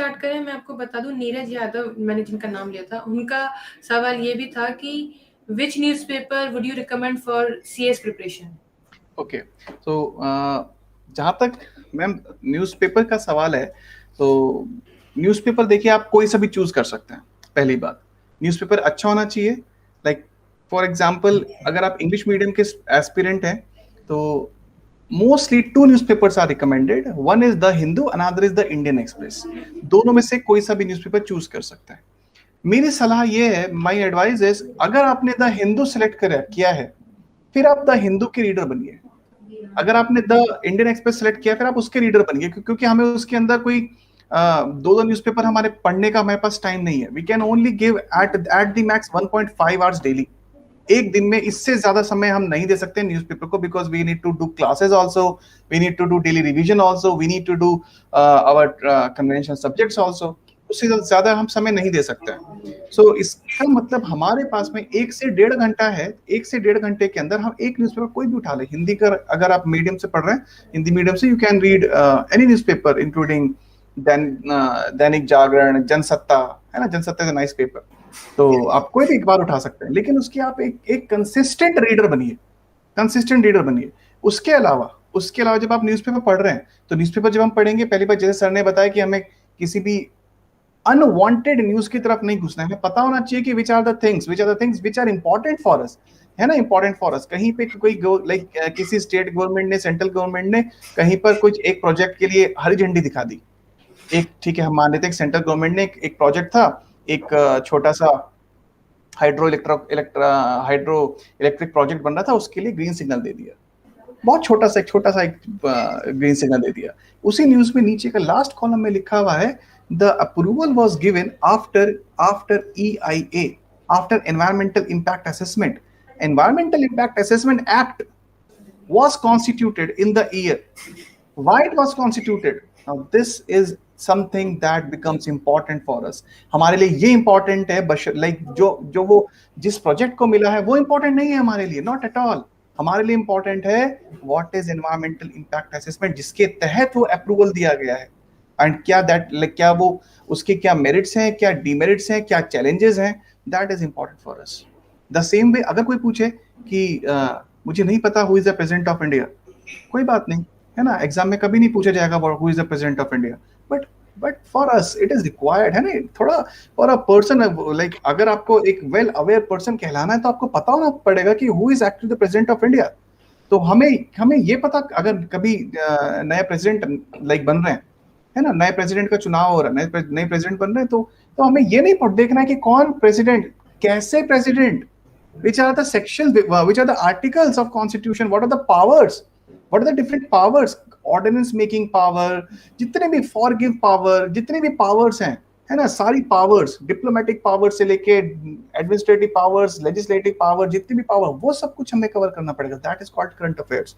Start करें, मैं आपको बता दूं, नीरज यादव मैंने जिनका नाम लिया था, उनका सवाल ये भी था कि which newspaper would you recommend for CS preparation? Okay, तो जहाँ तक मैम न्यूज़पेपर का सवाल है, तो न्यूज़पेपर देखिए आप कोई सा भी चूज कर सकते हैं। पहली बात, न्यूज़पेपर अच्छा होना चाहिए। लाइक फॉर एग्जांपल, अगर आप इंग्लिश मीडियम के एस्पिरेंट हैं तो mostly 2 newspapers are recommended. One is the Hindu, another is the Indian Express. दोनों में से कोई सा भी न्यूज़पेपर चूज कर सकता है। मेरी सलाह ये है, माई एडवाइस इज, अगर आपने द हिंदू सेलेक्ट किया है, फिर आप द हिंदू के रीडर बनिए। अगर आपने द इंडियन एक्सप्रेस सेलेक्ट किया, फिर आप उसके रीडर बनिए, क्योंकि हमें उसके अंदर कोई दो न्यूज़पेपर हमारे पढ़ने का हमारे पास टाइम नहीं है। We can only give at the max 1.5 hours daily. एक दिन में इससे ज्यादा समय हम नहीं दे सकते न्यूज़पेपर को, because we need to do classes also, we need to do daily revision also, we need to do our convention subjects also. उससे ज्यादा हम समय नहीं दे सकते हैं। सो इसका मतलब हमारे पास में 1 से 1.5 घंटा है। 1 से 1.5 घंटे के अंदर हम एक न्यूज़पेपर कोई भी उठा ले। हिंदी का अगर आप मीडियम से पढ़ रहे हैं, हिंदी मीडियम से, you can read any newspaper including Dainik Jagran, Jansatta, है ना, Jansatta is a nice paper. तो आप कोई भी एक बार उठा सकते हैं, लेकिन उसकी आप एक कंसिस्टेंट रीडर बनिए, कंसिस्टेंट रीडर बनिए। उसके अलावा जब आप न्यूज़पेपर पढ़ रहे हैं, तो न्यूज़पेपर जब हम पढ़ेंगे, पहली बार जैसे सर ने बताया कि हमें किसी भी अनवांटेड न्यूज की तरफ नहीं घुसना है। हमें पता होना चाहिए कि which are the things which are important for us, है ना, इंपॉर्टेंट फॉर अस। कहीं पे कोई लाइक किसी स्टेट गवर्नमेंट ने, सेंट्रल गवर्नमेंट ने कहीं पर कुछ एक प्रोजेक्ट के लिए हरी झंडी दिखा दी। एक, ठीक है, हम मान लेते हैं सेंट्रल गवर्नमेंट ने एक प्रोजेक्ट था, एक छोटा सा हाइड्रो इलेक्ट्रिक प्रोजेक्ट बन रहा था, उसके लिए ग्रीन सिग्नल दे दिया। बहुत छोटा सा एक ग्रीन सिग्नल दे दिया। उसी न्यूज में नीचे का लास्ट कॉलम में लिखा हुआ है, the approval was given after EIA, after environmental impact assessment. Environmental impact assessment act was constituted in the year. Why it was constituted? Now this is something that becomes important for us. हमारे लिए ये important है, like जो वो जिस project को मिला है वो important नहीं है हमारे लिए, not at all. हमारे लिए important है what is environmental impact assessment, जिसके तहत वो अप्रूवल दिया गया है, एंड क्या वो उसके क्या मेरिट्स हैं, क्या डीमेरिट्स हैं, क्या चैलेंजेस हैं, that is important for us. The same way अगर कोई पूछे कि मुझे नहीं पता who is the president of India, कोई बात नहीं, है ना, एग्जाम में कभी नहीं पूछा जाएगा who is the president of India, but for us it is required, है ना, थोड़ा फॉर अ पर्सन, लाइक अगर आपको एक वेल अवेयर पर्सन कहलाना है, तो आपको पता होना पड़ेगा कि who is actually the president of India. तो हमें ये पता, अगर कभी नया प्रेसिडेंट लाइक बन रहे हैं, है ना, नए प्रेसिडेंट का चुनाव हो रहा है, नए प्रेसिडेंट बन रहे हैं, तो हमें ये नहीं देखना है कि कौन प्रेसिडेंट, कैसे president, which are the sections, which are the articles of constitution, what are the powers, what are the different powers, ordinance making power, जितने भी forgive power, जितने भी powers हैं, है ना, सारी पावर्स, डिप्लोमेटिक पावर से लेके एडमिनिस्ट्रेटिव पावर्स, लेजिस्लेटिव पावर, जितनी भी पावर, वो सब कुछ हमें कवर करना पड़ेगा। That is called current affairs.